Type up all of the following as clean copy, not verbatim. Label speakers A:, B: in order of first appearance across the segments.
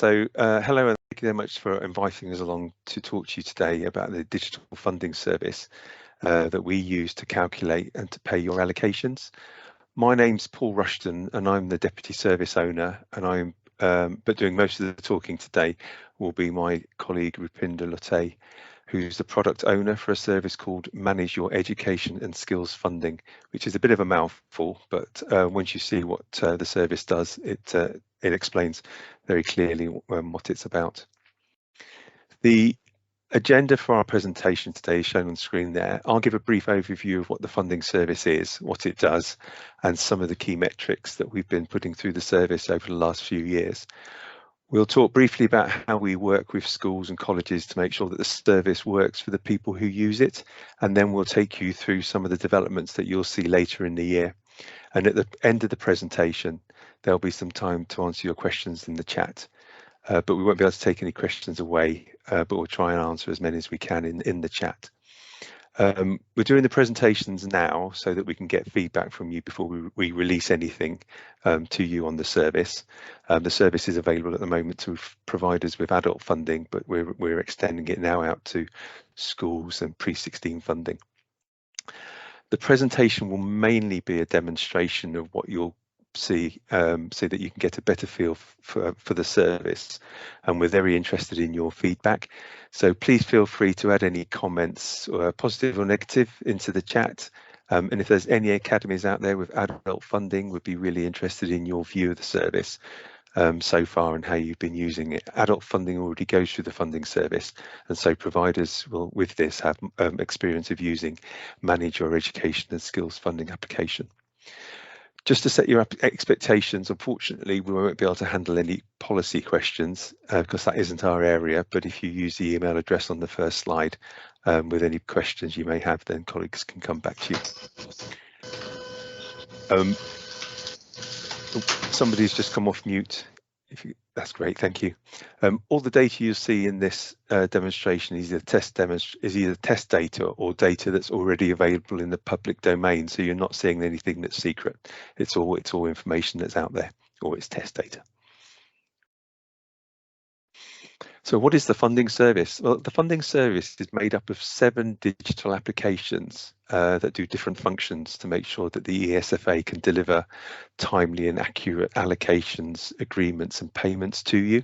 A: Hello, and thank you very much for inviting us along to talk to you today about the digital funding service that we use to calculate and to pay your allocations. My name's Paul Rushton, and I'm the Deputy Service Owner, and but doing most of the talking today will be my colleague Rupinder Lotte, who's the product owner for a service called Manage Your Education and Skills Funding, which is a bit of a mouthful, but once you see what the service does, it explains very clearly what it's about. The agenda for our presentation today is shown on screen there. I'll give a brief overview of what the funding service is, what it does, and some of the key metrics that we've been putting through the service over the last few years. We'll talk briefly about how we work with schools and colleges to make sure that the service works for the people who use it, and then we'll take you through some of the developments that you'll see later in the year. And at the end of the presentation, there'll be some time to answer your questions in the chat, but we won't be able to take any questions away, but we'll try and answer as many as we can in the chat. We're doing the presentations now so that we can get feedback from you before we release anything to you on the service. The service is available at the moment to providers with adult funding, but we're extending it now out to schools and pre-16 funding. The presentation will mainly be a demonstration of what you'll see so that you can get a better feel for the service, and we're very interested in your feedback, so please feel free to add any comments, positive or negative, into the chat, and if there's any academies out there with adult funding, we'd be really interested in your view of the service so far and how you've been using it. Adult funding already goes through the funding service, and so providers will with this have experience of using Manage Your Education and Skills Funding application. Just to set your expectations, unfortunately, we won't be able to handle any policy questions because that isn't our area, but if you use the email address on the first slide with any questions you may have, then colleagues can come back to you. Somebody's just come off mute. That's great, thank you. All the data you see in this demonstration is either test data or data that's already available in the public domain, so you're not seeing anything that's secret. It's all information that's out there, or it's test data. So what is the funding service? Well, the funding service is made up of 7 digital applications that do different functions to make sure that the ESFA can deliver timely and accurate allocations, agreements and payments to you.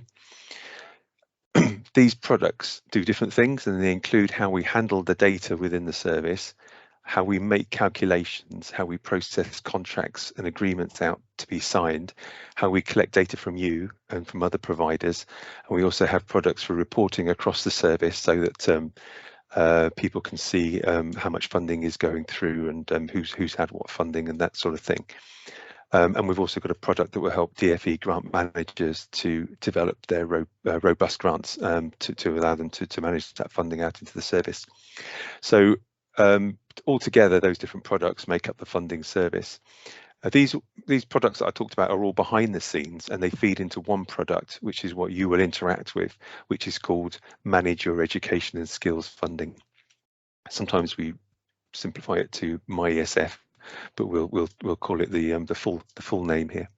A: These products do different things, and they include how we handle the data within the service, how we make calculations, how we process contracts and agreements out to be signed, how we collect data from you and from other providers. And we also have products for reporting across the service so that people can see how much funding is going through and who's had what funding and that sort of thing. And we've also got a product that will help DFE grant managers to develop their robust grants to allow them to manage that funding out into the service. So altogether, those different products make up the funding service. These products that I talked about are all behind the scenes, and they feed into one product, which is what you will interact with, which is called Manage Your Education and Skills Funding. Sometimes we simplify it to MyESF, but we'll call it the full name here.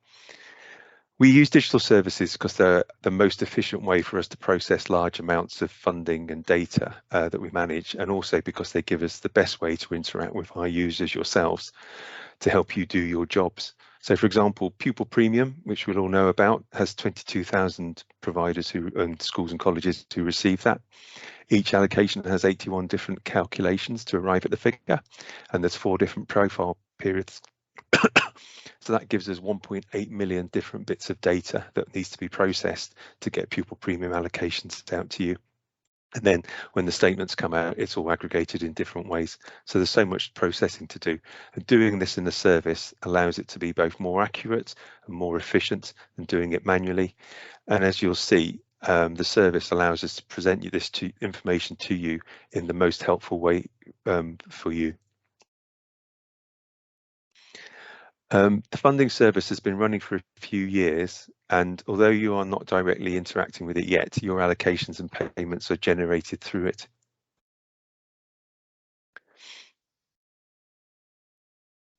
A: We use digital services because they're the most efficient way for us to process large amounts of funding and data that we manage, and also because they give us the best way to interact with our users yourselves to help you do your jobs. So, for example, Pupil Premium, which we'll all know about, has 22,000 providers and schools and colleges who receive that. Each allocation has 81 different calculations to arrive at the figure, and there's 4 different profile periods. So that gives us 1.8 million different bits of data that needs to be processed to get Pupil Premium allocations out to you. And then when the statements come out, it's all aggregated in different ways. So there's so much processing to do. And doing this in the service allows it to be both more accurate and more efficient than doing it manually. And as you'll see, the service allows us to present you this information to you in the most helpful way for you. The funding service has been running for a few years, and although you are not directly interacting with it yet, your allocations and payments are generated through it.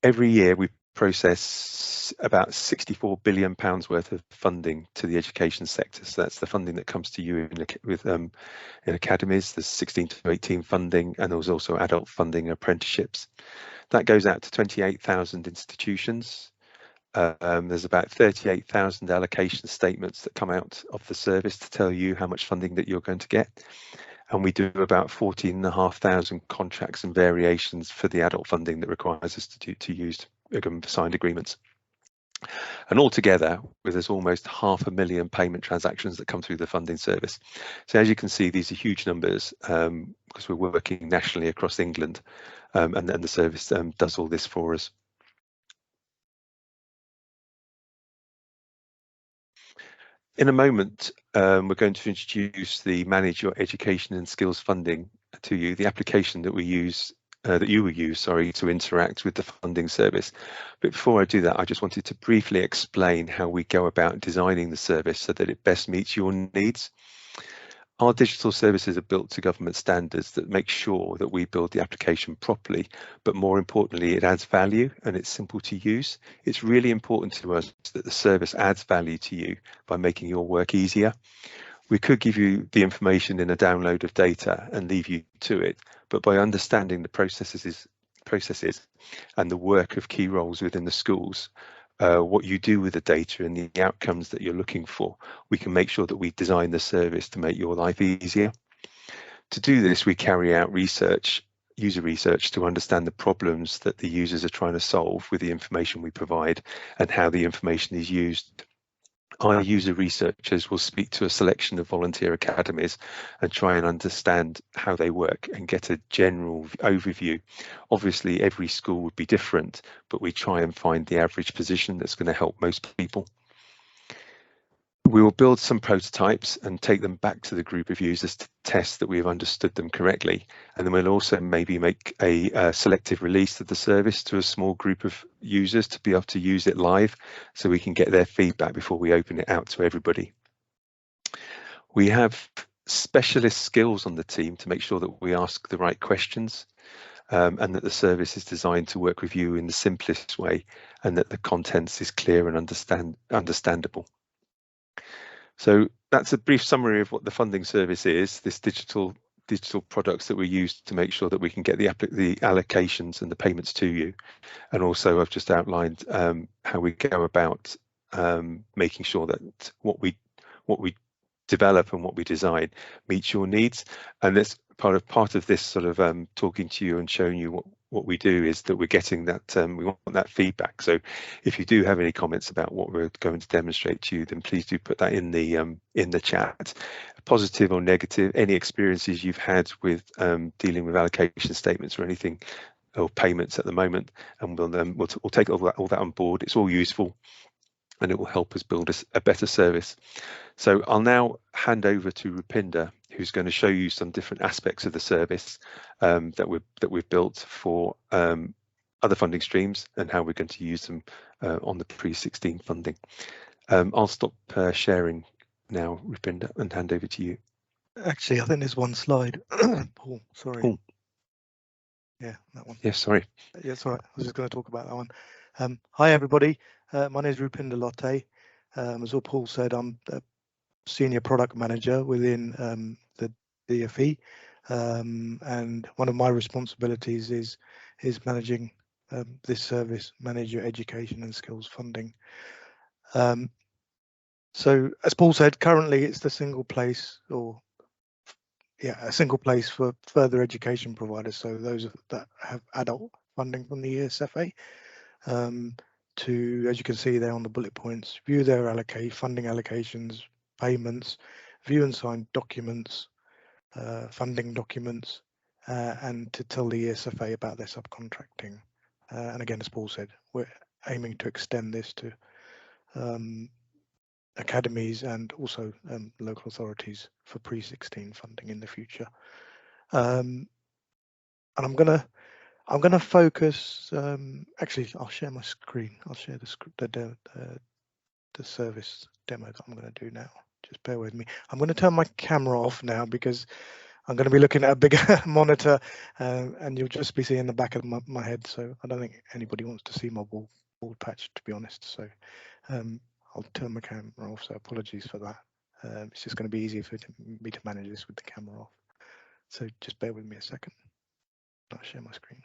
A: Every year we process about £64 billion worth of funding to the education sector. So that's the funding that comes to you in academies. There's 16 to 18 funding, and there's also adult funding apprenticeships. That goes out to 28,000 institutions. There's about 38,000 allocation statements that come out of the service to tell you how much funding that you're going to get. And we do about 14,500 contracts and variations for the adult funding that requires us to use signed agreements. And altogether, there's almost 500,000 payment transactions that come through the funding service. So as you can see, these are huge numbers because we're working nationally across England, and then the service does all this for us. In a moment, we're going to introduce the Manage Your Education and Skills Funding to you, the application that we use, that you will use, sorry, to interact with the funding service. But before I do that, I just wanted to briefly explain how we go about designing the service so that it best meets your needs. Our digital services are built to government standards that make sure that we build the application properly, but more importantly, it adds value and it's simple to use. It's really important to us that the service adds value to you by making your work easier. We could give you the information in a download of data and leave you to it, but by understanding the processes and the work of key roles within the schools, what you do with the data and the outcomes that you're looking for, we can make sure that we design the service to make your life easier. To do this, we carry out user research to understand the problems that the users are trying to solve with the information we provide and how the information is used. Our user researchers will speak to a selection of volunteer academies and try and understand how they work and get a general overview. Obviously, every school would be different, but we try and find the average position that's going to help most people. We will build some prototypes and take them back to the group of users to test that we've understood them correctly. And then we'll also maybe make a selective release of the service to a small group of users to be able to use it live so we can get their feedback before we open it out to everybody. We have specialist skills on the team to make sure that we ask the right questions and that the service is designed to work with you in the simplest way and that the contents is clear and understandable. So that's a brief summary of what the funding service is, this digital products that we use to make sure that we can get the allocations and the payments to you. And also I've just outlined how we go about making sure that what we develop and what we design meets your needs. And that's part of this sort of talking to you and showing you what we do is that we're getting that we want that feedback. So if you do have any comments about what we're going to demonstrate to you, then please do put that in the chat, positive or negative, any experiences you've had with dealing with allocation statements or anything or payments at the moment, and we'll take all that on board. It's all useful and it will help us build a better service. So I'll now hand over to Rupinder, who's going to show you some different aspects of the service that we've built for other funding streams and how we're going to use them on the pre-16 funding. I'll stop sharing now, Rupinder, and hand over to you.
B: Actually, I think there's one slide. Paul, sorry.
A: Oh.
B: Yeah, that one.
A: Yes, sorry.
B: Yeah, it's all right. I was just going to talk about that one. Hi, everybody. My name is Rupinder Lotte. As all Paul said, I'm a senior product manager within the DFE, and one of my responsibilities is managing this service, Manage Your Education and Skills Funding. So, as Paul said, currently it's the single place, a single place for further education providers. So those that have adult funding from the ESFA. To, as you can see there on the bullet points, view their funding allocations, payments, view and sign documents, funding documents, and to tell the ESFA about their subcontracting. And again, as Paul said, we're aiming to extend this to academies and also local authorities for pre-16 funding in the future. And I'm gonna focus. Actually, I'll share my screen. I'll share the service demo that I'm going to do now. Just bear with me. I'm going to turn my camera off now because I'm going to be looking at a bigger monitor, and you'll just be seeing the back of my head. So I don't think anybody wants to see my old patch, to be honest. So I'll turn my camera off, so apologies for that. It's just going to be easier for me to manage this with the camera off. So just bear with me a second. I'll share my screen.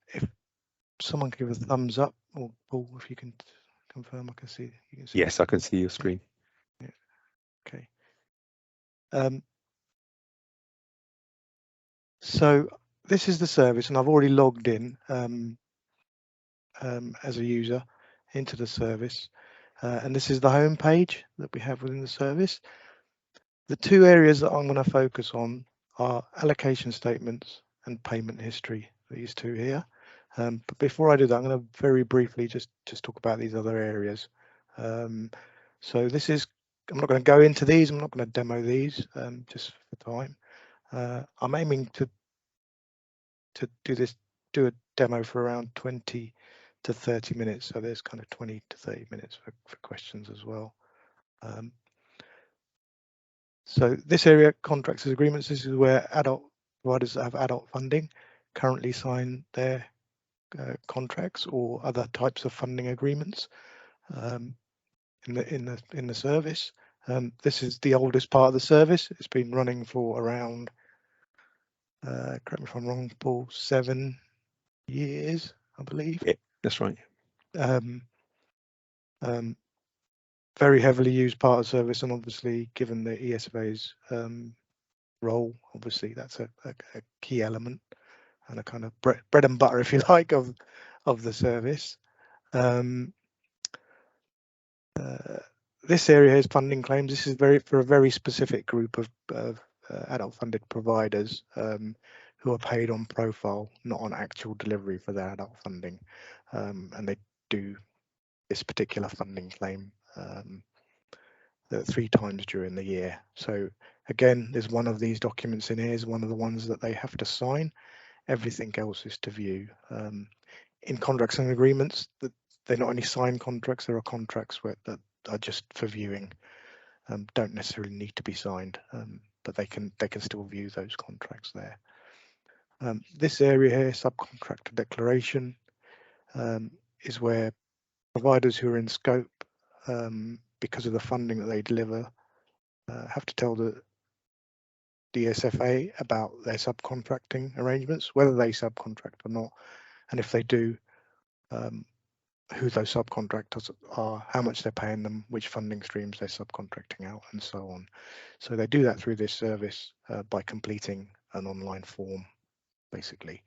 B: If someone can give a thumbs up, or Paul, if you can confirm, I can see. You can see.
A: Yes, I can see your screen.
B: Yeah. Okay. So this is the service, and I've already logged in as a user into the service, and this is the home page that we have within the service. The two areas that I'm going to focus on are allocation statements and payment history, these two here. But before I do that, I'm going to very briefly just talk about these other areas. So this is, I'm not going to go into these, I'm not going to demo these just for time. I'm aiming to do a demo for around 20 to 30 minutes. So there's kind of 20 to 30 minutes for questions as well. So this area, contracts and agreements, this is where adult providers that have adult funding currently sign their contracts or other types of funding agreements in the service. This is the oldest part of the service. It's been running for around, correct me if I'm wrong, Paul, 7 years, I believe.
A: Yeah, that's right.
B: Very heavily used part of service, and obviously given the ESFA's role, obviously that's a key element and a kind of bread and butter, if you like, of the service. This area is funding claims. This is for a very specific group of adult funded providers who are paid on profile, not on actual delivery for their adult funding, and they do this particular funding claim 3 times during the year. So again, there's one of these documents in here is one of the ones that they have to sign. Everything else is to view. In contracts and agreements, that they not only sign contracts, there are contracts that are just for viewing, don't necessarily need to be signed, but they can still view those contracts there. This area here, subcontractor declaration, is where providers who are in scope because of the funding that they deliver have to tell the ESFA about their subcontracting arrangements, whether they subcontract or not, and if they do, who those subcontractors are, how much they're paying them, which funding streams they're subcontracting out, and so on. So they do that through this service by completing an online form, basically.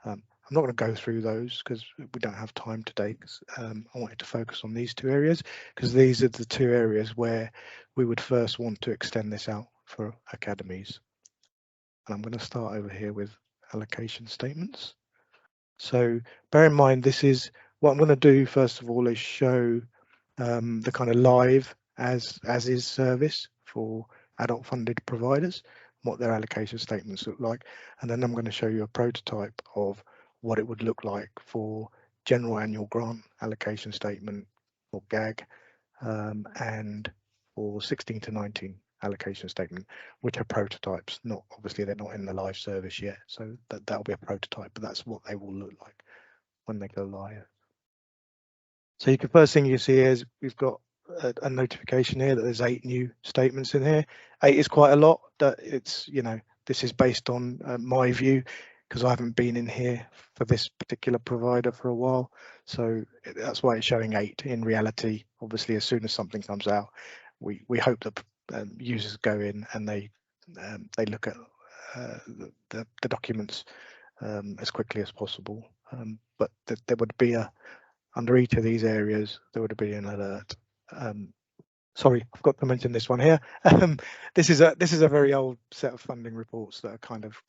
B: I'm not going to go through those because we don't have time today. I wanted to focus on these two areas because these are the two areas where we would first want to extend this out for academies. And I'm going to start over here with allocation statements. So bear in mind, this is what I'm going to do first of all is show the kind of live as is service for adult funded providers, what their allocation statements look like, and then I'm going to show you a prototype of what it would look like for general annual grant allocation statement or GAG and for 16 to 19 allocation statement, which are prototypes. Not obviously they're not in the live service yet, so that'll be a prototype, but that's what they will look like when they go live. So the first thing you see is we've got a notification here that there's 8 new statements in here. 8 is quite a lot. That it's, you know, this is based on my view because I haven't been in here for this particular provider for a while. So that's why it's showing 8. In reality, obviously, as soon as something comes out, we hope that users go in and they look at the documents as quickly as possible. But there would be under each of these areas, there would be an alert. Sorry, I forgot to mention this one here. This is a very old set of funding reports that are kind of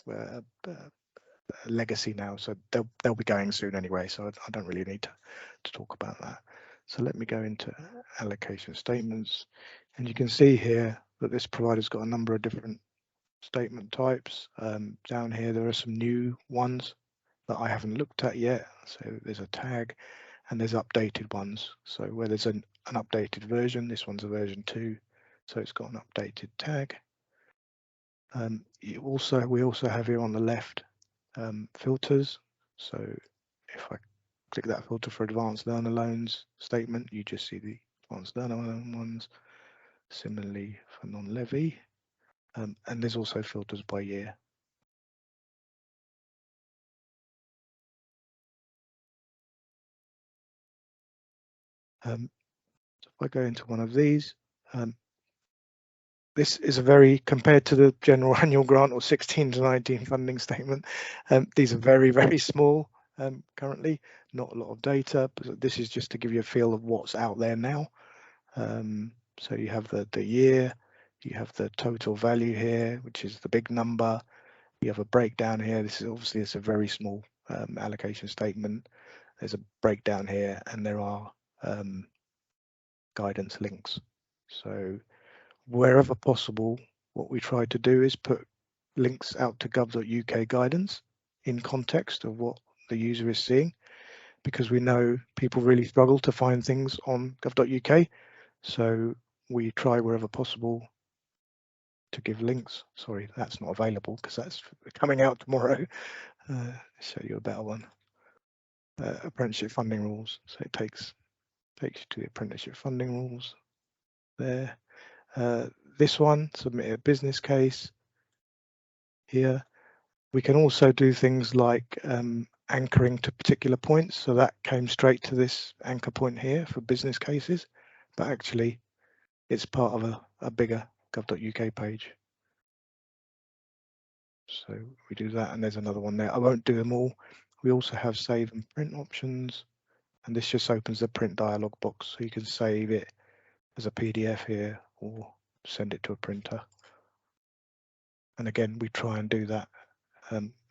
B: legacy now, so they'll be going soon anyway. So I don't really need to talk about that. So let me go into allocation statements, and you can see here that this provider's got a number of different statement types. Down here, there are some new ones that I haven't looked at yet. So there's a tag and there's updated ones. So where there's an an updated version. This one's a version 2, so it's got an updated tag. We also have here on the left filters. So if I click that filter for advanced learner loans statement, you just see the advanced learner loan ones. Similarly for non-levy, and there's also filters by year. So if I go into one of these, this is a very, compared to the general annual grant or 16 to 19 funding statement, these are very, very small currently, not a lot of data, but this is just to give you a feel of what's out there now. So you have the year, you have the total value here, which is the big number. You have a breakdown here. This is obviously, it's a very small allocation statement. There's a breakdown here, and there are guidance links. So wherever possible, what we try to do is put links out to gov.uk guidance in context of what the user is seeing, because we know people really struggle to find things on gov.uk. So we try wherever possible to give links. Sorry, that's not available because that's coming out tomorrow. Show you a better one. Apprenticeship funding rules. So it takes you to the apprenticeship funding rules there. This one, submit a business case here. We can also do things like anchoring to particular points. So that came straight to this anchor point here for business cases, but actually it's part of a bigger gov.uk page. So we do that, and there's another one there. I won't do them all. We also have save and print options, and this just opens the print dialog box, so you can save it as a PDF here or send it to a printer. And again, we try and do that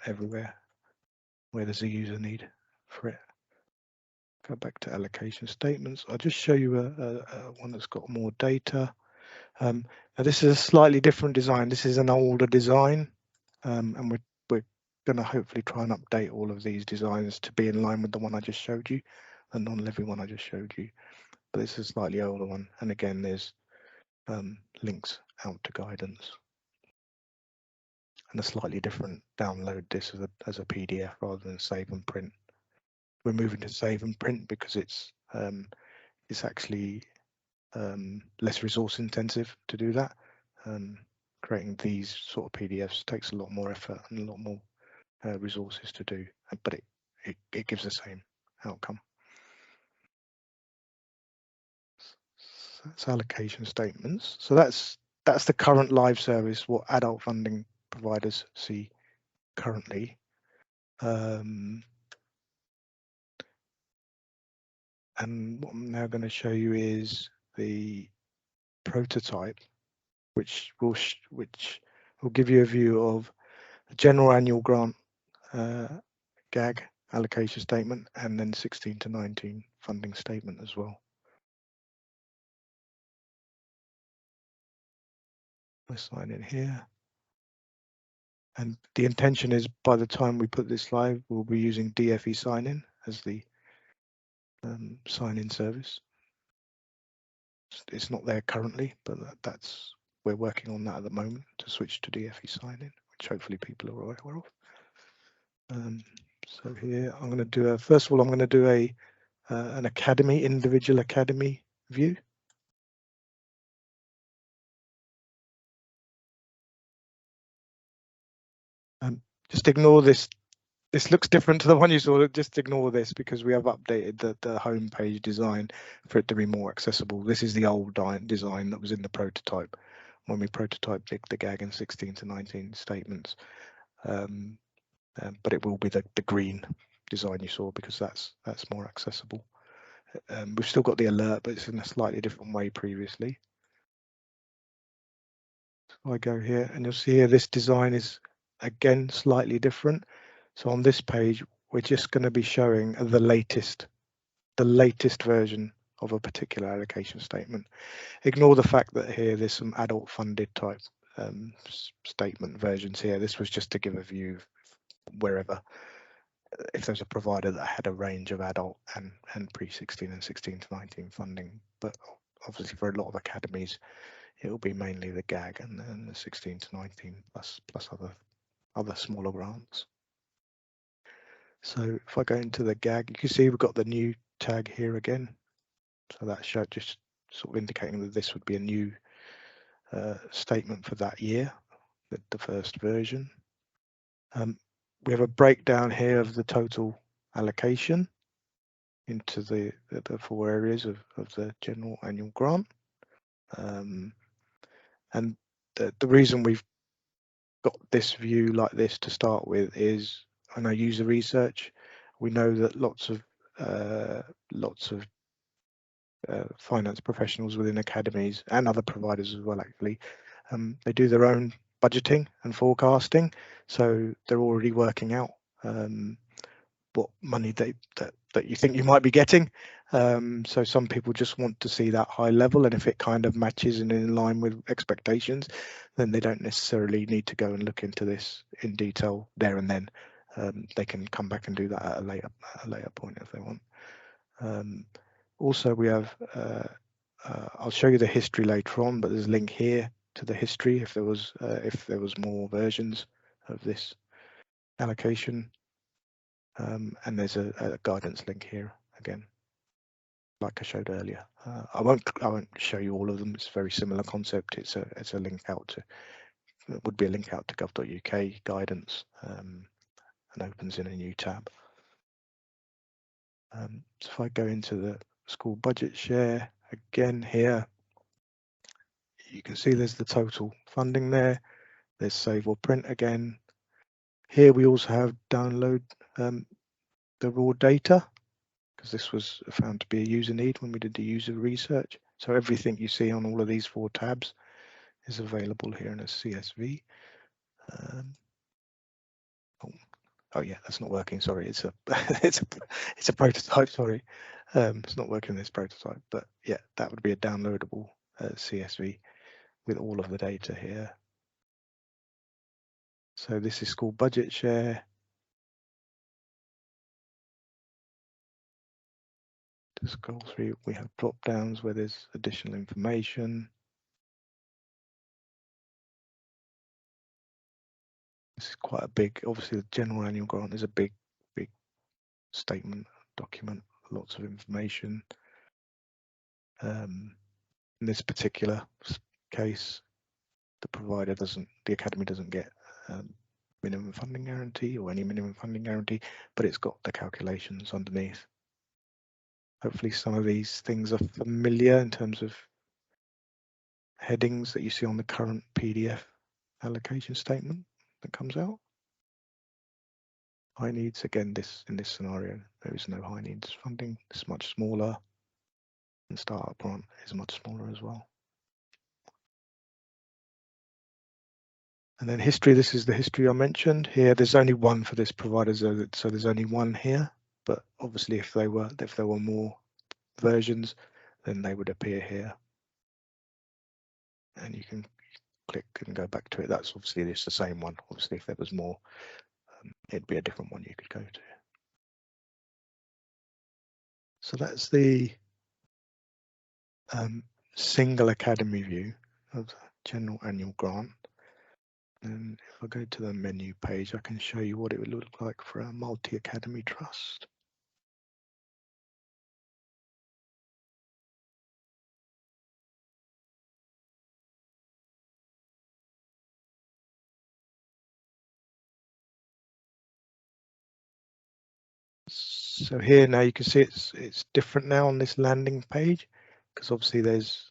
B: everywhere where there's a user need for it. Go back to allocation statements. I'll just show you a one that's got more data. Now this is a slightly different design. This is an older design, and we're going to hopefully try and update all of these designs to be in line with the one I just showed you, the non-levy one I just showed you. But this is a slightly older one, and again, there's links out to guidance, and a slightly different download this as a PDF rather than save and print. We're moving to save and print because it's actually less resource intensive to do that. Creating these sort of PDFs takes a lot more effort and a lot more resources to do, but it gives the same outcome. So that's allocation statements. So that's the current live service, what adult funding providers see currently. And what I'm now going to show you is the prototype, which will give you a view of the general annual grant GAG allocation statement, and then 16 to 19 funding statement as well. Let's sign in here. And the intention is by the time we put this live, we'll be using DFE sign-in as the sign-in service. It's not there currently, but we're working on that at the moment to switch to DFE sign-in, which hopefully people are aware of. So here I'm going to do first of all, I'm going to do an academy, individual academy view. Just ignore this. This looks different to the one you saw. Just ignore this because we have updated the home page design for it to be more accessible. This is the old design that was in the prototype when we prototyped the GAG and 16 to 19 statements. But it will be the green design you saw because that's more accessible. We've still got the alert, but it's in a slightly different way previously. So I go here and you'll see here this design is again slightly different. So on this page, we're just going to be showing the latest version of a particular allocation statement. Ignore the fact that here there's some adult funded type statement versions here. This was just to give a view wherever if there's a provider that had a range of adult and pre-16 and 16 to 19 funding, but obviously for a lot of academies it will be mainly the GAG and then the 16 to 19 plus other smaller grants. So if I go into the GAG, you can see we've got the new tag here again. So that just sort of indicating that this would be a new statement for that year, the first version. We have a breakdown here of the total allocation into the 4 areas of the general annual grant. And the reason we've got this view like this to start with is, I know user research, we know that lots of finance professionals within academies and other providers as well, actually, they do their own budgeting and forecasting, so they're already working out what money that you think you might be getting. So some people just want to see that high level, and if it kind of matches and in line with expectations, then they don't necessarily need to go and look into this in detail there and then. They can come back and do that at a later point if they want. Also, we have I'll show you the history later on, but there's a link here to the history if there was more versions of this allocation. And there's a guidance link here again, like I showed earlier. I won't show you all of them. It's a very similar concept. It's a link out to, it would be a link out to gov.uk guidance, and opens in a new tab. So if I go into the school budget share again here, you can see there's the total funding there. There's save or print again. Here we also have download the raw data, because this was found to be a user need when we did the user research. So everything you see on all of these 4 tabs is available here in a CSV. Oh yeah, that's not working. Sorry, it's a it's a prototype. Sorry, it's not working in this prototype. But yeah, that would be a downloadable CSV with all of the data here. So this is school budget share. To scroll through, we have drop downs where there's additional information. This is quite a big, obviously the general annual grant is a big statement document, lots of information. In this particular case, the academy doesn't get minimum funding guarantee or any minimum funding guarantee, but it's got the calculations underneath. Hopefully some of these things are familiar in terms of headings that you see on the current PDF allocation statement that comes out. High needs, again, in this scenario, there is no high needs funding. It's much smaller, and startup grant is much smaller as well. And then history, this is the history I mentioned here. There's only one for this provider, so there's only one here. But obviously, if there were more versions, then they would appear here. And you can click and go back to it. That's obviously it's the same one. Obviously, if there was more, it'd be a different one you could go to. So that's the single academy view of the general annual grant. And if I go to the menu page, I can show you what it would look like for a multi-academy trust. So here now you can see it's different now on this landing page, because obviously there's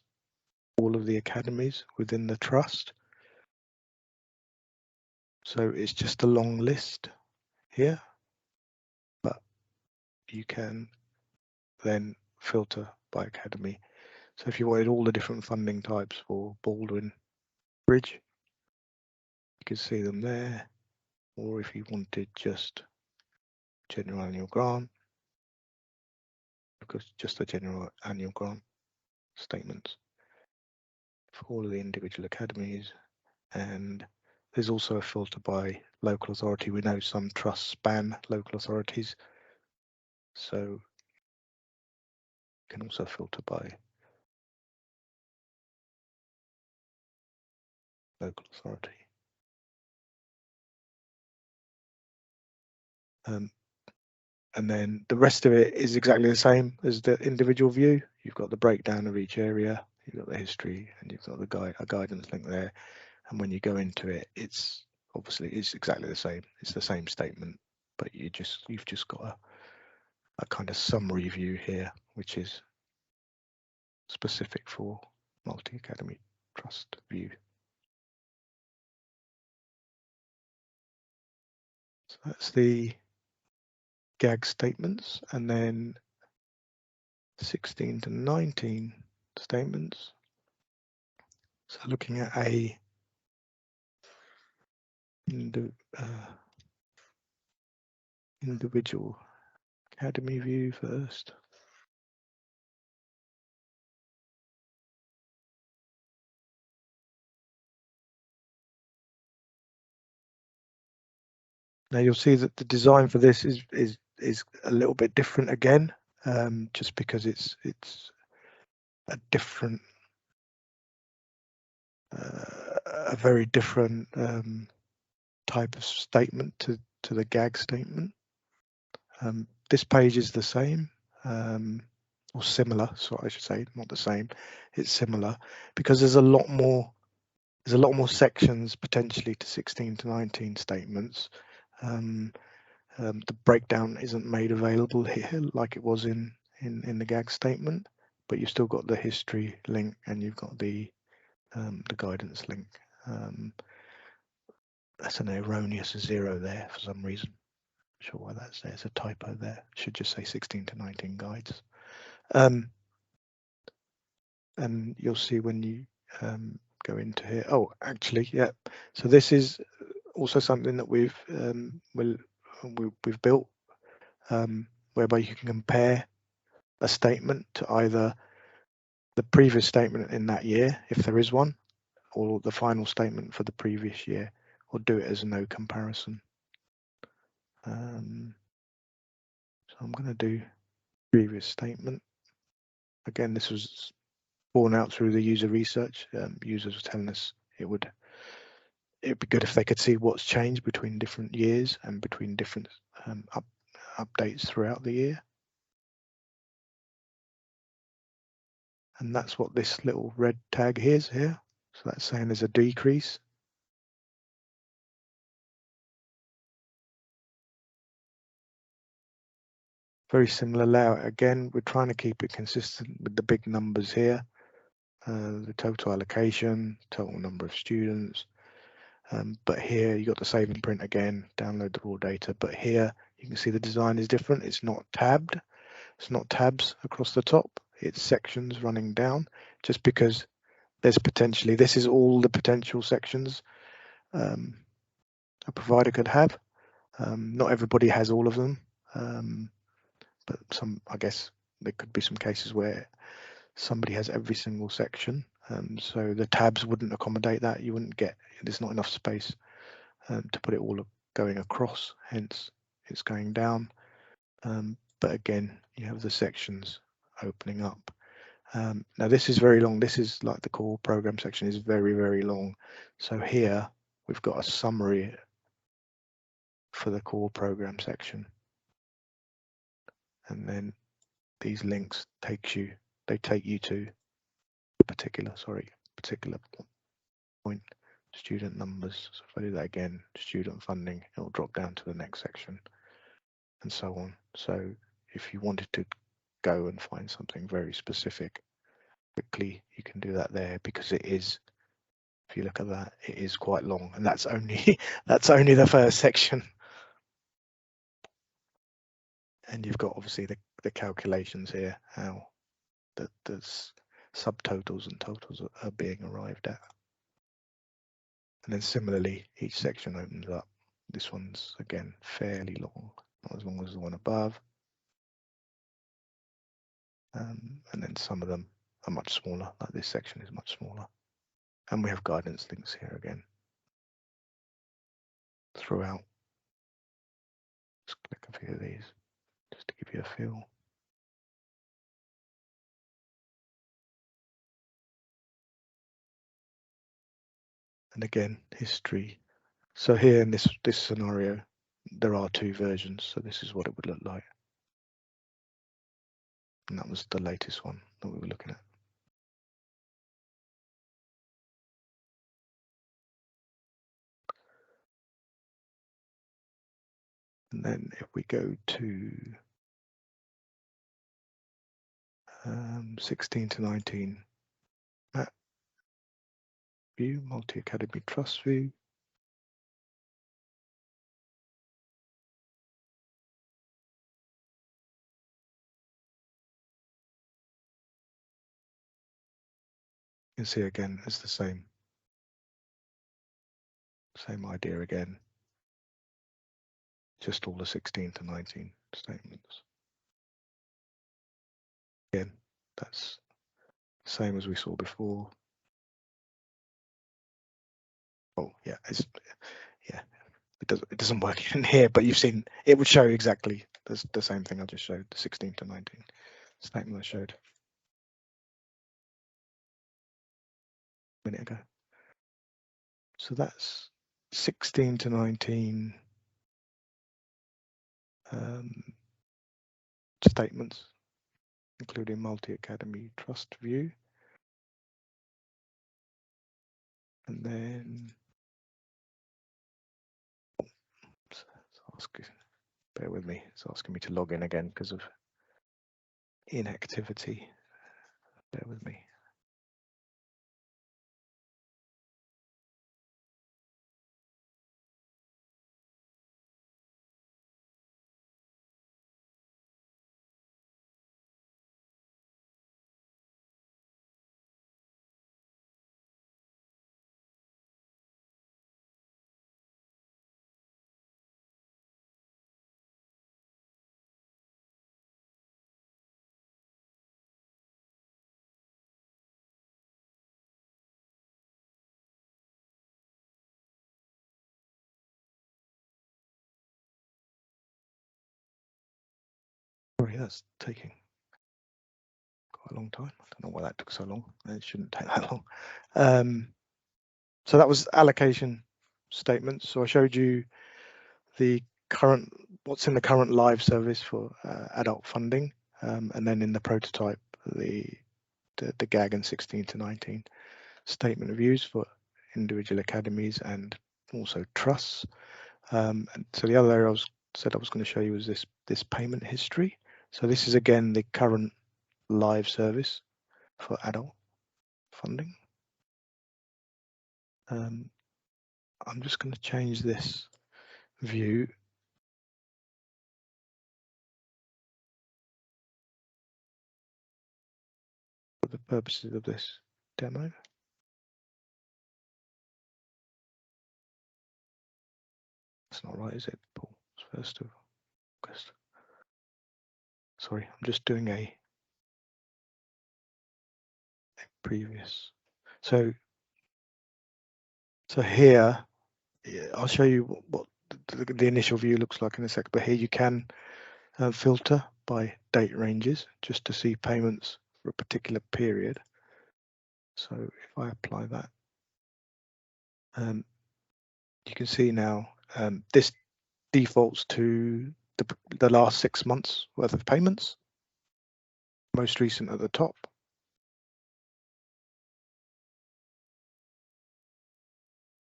B: all of the academies within the trust. So it's just a long list here, but you can then filter by academy. So if you wanted all the different funding types for Baldwin Bridge, you could see them there. Or if you wanted just general annual grant, because just the general annual grant statements for all of the individual academies. And there's also a filter by local authority. We know some trusts span local authorities, so you can also filter by local authority. And then the rest of it is exactly the same as the individual view. You've got the breakdown of each area, you've got the history, and you've got the a guidance link there. And when you go into it, it's exactly the same. It's the same statement, but you've just got a kind of summary view here, which is specific for multi-academy trust view. So that's the GAG statements, and then 16 to 19 statements. So looking at a individual academy view first. Now you'll see that the design for this is a little bit different again, just because it's a different, a very different type of statement to the GAG statement. This page is the same, or similar, so I should say, not the same. It's similar because there's a lot more sections potentially to 16 to 19 statements. The breakdown isn't made available here like it was in the GAG statement, but you've still got the history link and you've got the guidance link. That's an erroneous 0 there for some reason. Not sure why that's there. It's a typo there. It should just say 16 to 19 guides. And you'll see when you go into here. Oh, actually, yeah. So this is also something that we've built, whereby you can compare a statement to either the previous statement in that year, if there is one, or the final statement for the previous year, or do it as a no comparison. So I'm going to do previous statement. Again, this was borne out through the user research. Users were telling us it'd be good if they could see what's changed between different years and between different updates throughout the year. And that's what this little red tag is here. So that's saying there's a decrease. Very similar layout. Again, we're trying to keep it consistent with the big numbers here. The total allocation, total number of students. But here you got the save and print again, download the raw data. But here you can see the design is different. It's not tabbed. It's not tabs across the top. It's sections running down, just because there's potentially, this is all the potential sections a provider could have. Not everybody has all of them, but some, I guess there could be some cases where somebody has every single section. So the tabs wouldn't accommodate that. You wouldn't get, there's not enough space to put it all going across, hence it's going down. But again, you have the sections opening up. Now this is very long. This is like the core program section is very, very long. So here we've got a summary for the core program section. And then these links take you to a particular point, student numbers. So if I do that again, student funding, it will drop down to the next section and so on. So if you wanted to go and find something very specific quickly, you can do that there, because it is, if you look at that, it is quite long, and that's only the first section. And you've got obviously the calculations here, how the subtotals and totals are being arrived at. And then similarly, each section opens up. This one's again fairly long, not as long as the one above. And then some of them are much smaller, like this section is much smaller. And we have guidance links here again. throughout. Just click a few of these just to give you a feel. And again, history. So here in this scenario, there are 2 versions. So this is what it would look like. And that was the latest one that we were looking at. And then if we go to 16 to 19, map view, multi-academy trust view. You can see again, it's the same idea again. Just all the 16 to 19 statements. Again, that's the same as we saw before. Oh yeah, it doesn't work in here, but you've seen it would show exactly the same thing I just showed, the 16 to 19 statement I showed a minute ago. So that's 16 to 19 statements, including multi-academy trust view. And then bear with me, it's asking me to log in again because of inactivity. Bear with me. Sorry, that's taking quite a long time. I don't know why that took so long. It shouldn't take that long. So that was allocation statements. So I showed you the current, what's in the current live service for adult funding, and then in the prototype, the GAG and 16 to 19 statement of views for individual academies and also trusts. And so the other area I said I was going to show you was this payment history. So this is again the current live service for adult funding. I'm just going to change this view for the purposes of this demo. That's not right, is it, Paul? It's 1st of August. Sorry, I'm just doing a previous. So here, I'll show you what the initial view looks like in a sec, but here you can filter by date ranges just to see payments for a particular period. So if I apply that, you can see now this defaults to the last 6 months worth of payments, most recent at the top.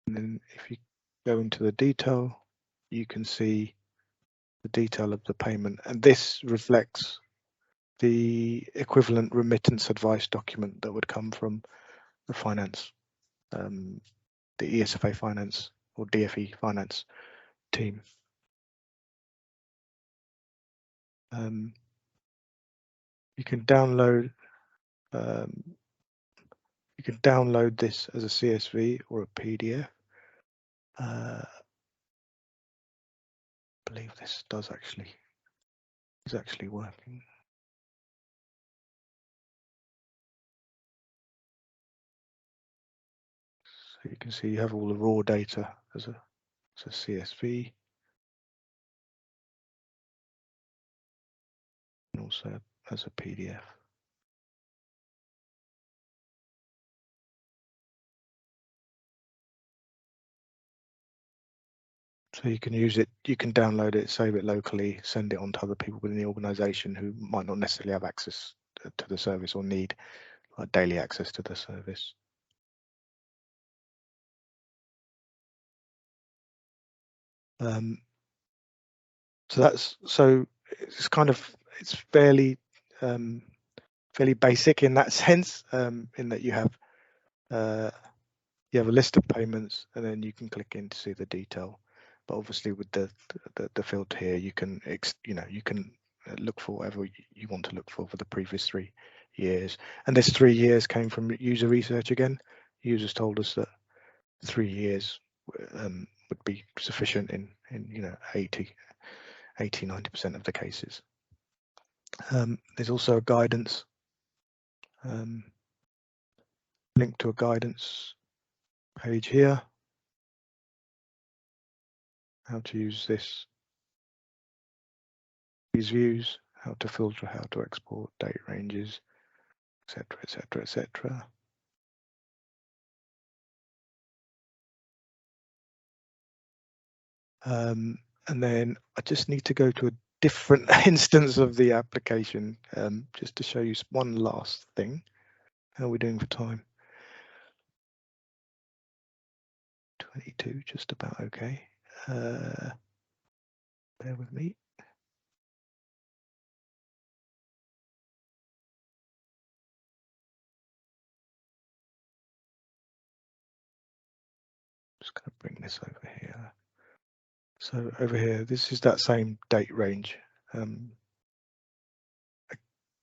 B: And then if you go into the detail, you can see the detail of the payment, and this reflects the equivalent remittance advice document that would come from the finance, the ESFA finance or DFE finance team. You can download this as a CSV or a PDF. I believe this is actually working. So you can see you have all the raw data as a So CSV, and also as a PDF. So you can use it, you can download it, save it locally, send it on to other people within the organization who might not necessarily have access to the service or need daily access to the service. So it's kind of, it's fairly basic in that sense, in that you have a list of payments and then you can click in to see the detail. But obviously with the filter here, you can you can look for whatever you want to look for the previous 3 years. And this 3 years came from user research again. Users told us that 3 years would be sufficient in 80-90% of the cases. There's also a guidance, link to a guidance page here, how to use these views, how to filter, how to export date ranges, etc., etc., etc. And then I just need to go to a different instance of the application just to show you one last thing. How are we doing for time? 22, just about okay. Bear with me. Just going to bring this over here. So over here, this is that same date range again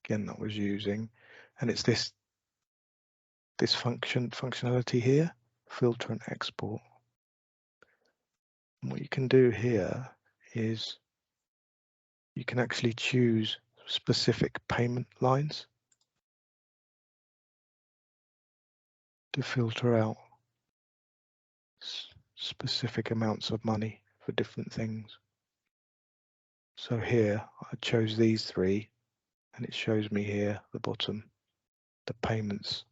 B: that I was using, and it's this functionality here, filter and export. And what you can do here is you can actually choose specific payment lines to filter out specific amounts of money for different things. So here I chose these 3, and it shows me here at the bottom the payments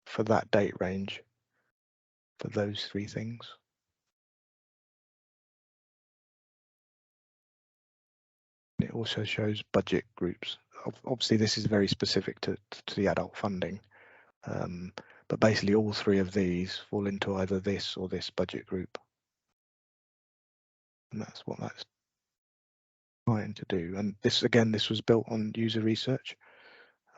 B: for that date range for those 3 things. It also shows budget groups. Obviously this is very specific to the adult funding, but basically all 3 of these fall into either this or this budget group, and that's what that's trying to do. And this, again, this was built on user research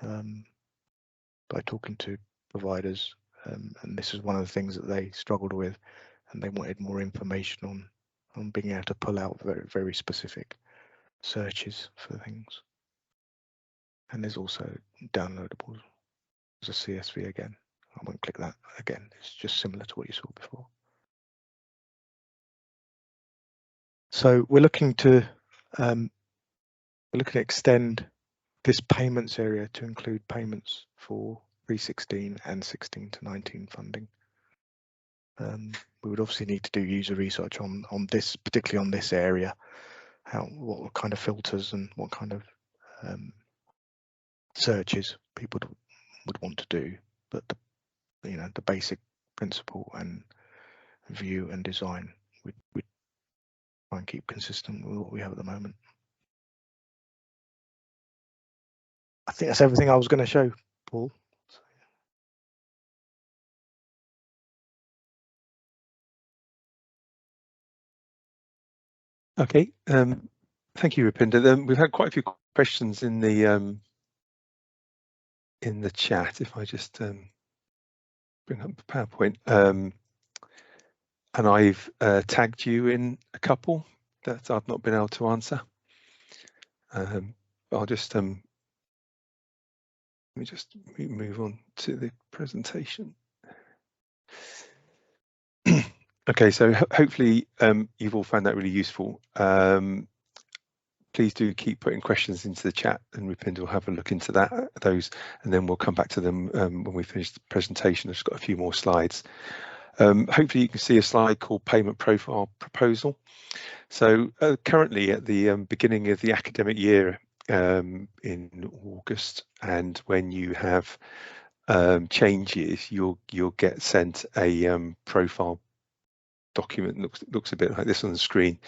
B: by talking to providers, and this is one of the things that they struggled with, and they wanted more information on being able to pull out very specific searches for things. And there's also downloadable as a CSV again. I won't click that again. It's just similar to what you saw before. So we're looking to extend this payments area to include payments for pre-16 and 16 to 19 funding. We would obviously need to do user research on this, particularly on this area, what kind of filters and what kind of searches people would want to do. But the basic principle and view and design we try and keep consistent with what we have at the moment. I think that's everything I was going to show, Paul.
A: Okay, thank you, Rupinder. We've had quite a few questions in the chat. If I just bring up the PowerPoint, and I've tagged you in a couple that I've not been able to answer. I'll just let me just move on to the presentation. Okay, so hopefully you've all found that really useful. Please do keep putting questions into the chat, and Rupinder will have a look into those, and then we'll come back to them when we finish the presentation. I've just got a few more slides. Hopefully you can see a slide called Payment Profile Proposal. So currently at the beginning of the academic year in August, and when you have changes, you'll get sent a profile document. Looks a bit like this on the screen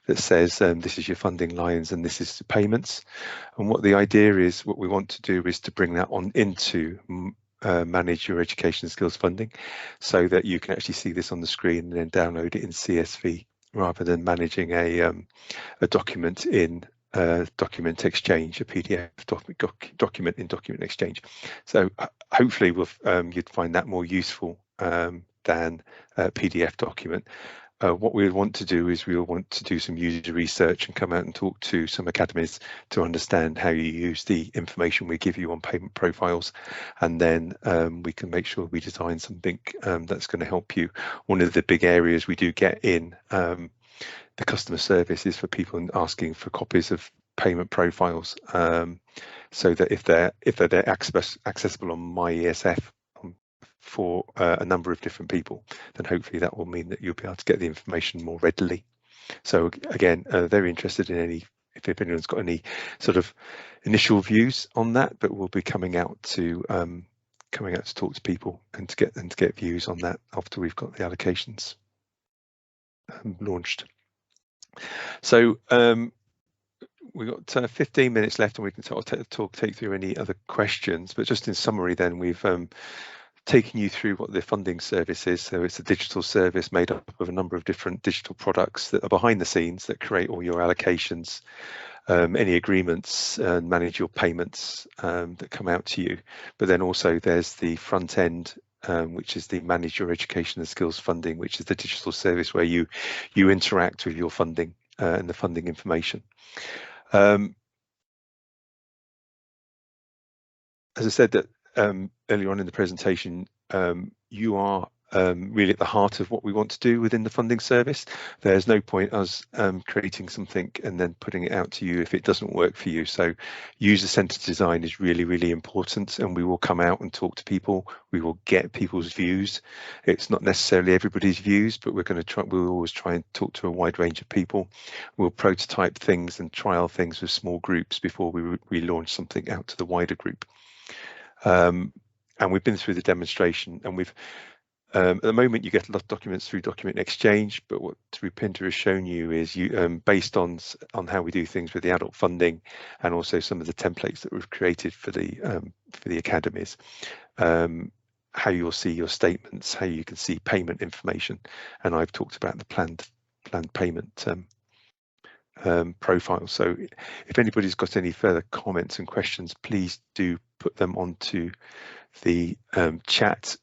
A: that says this is your funding lines and this is the payments. And what the idea is, what we want to do is to bring that on into manage your education skills funding, so that you can actually see this on the screen and then download it in CSV rather than managing a document in document exchange, a PDF document in document exchange. So hopefully you'd find that more useful than a PDF document. What we want to do is we want to do some user research and come out and talk to some academies to understand how you use the information we give you on payment profiles, and then we can make sure we design something that's going to help you. One of the big areas we do get in the customer service is for people asking for copies of payment profiles, so that if they're accessible on my ESF for a number of different people, then hopefully that will mean that you'll be able to get the information more readily. So again, very interested in if anyone's got any sort of initial views on that, but we'll be coming out to talk to people and to get views on that after we've got the allocations launched. So we've got 15 minutes left, and we can take through any other questions. But just in summary, then we've taken you through what the funding service is. So it's a digital service made up of a number of different digital products that are behind the scenes that create all your allocations, any agreements, and manage your payments that come out to you. But then also there's the front end, which is the manage your education and skills funding, which is the digital service where you interact with your funding and the funding information. As I said that earlier on in the presentation, you are really at the heart of what we want to do within the funding service. There's no point us creating something and then putting it out to you if it doesn't work for you. So user-centered design is really, really important, and we will come out and talk to people. We will get people's views. It's not necessarily everybody's views, but we'll always try and talk to a wide range of people. We'll prototype things and trial things with small groups before we launch something out to the wider group. And we've been through the demonstration, and we've at the moment you get a lot of documents through document exchange, but what Rupinder has shown you is based on how we do things with the adult funding, and also some of the templates that we've created for the academies, how you'll see your statements, how you can see payment information, and I've talked about the planned payment profile. So if anybody's got any further comments and questions, please do put them onto the chat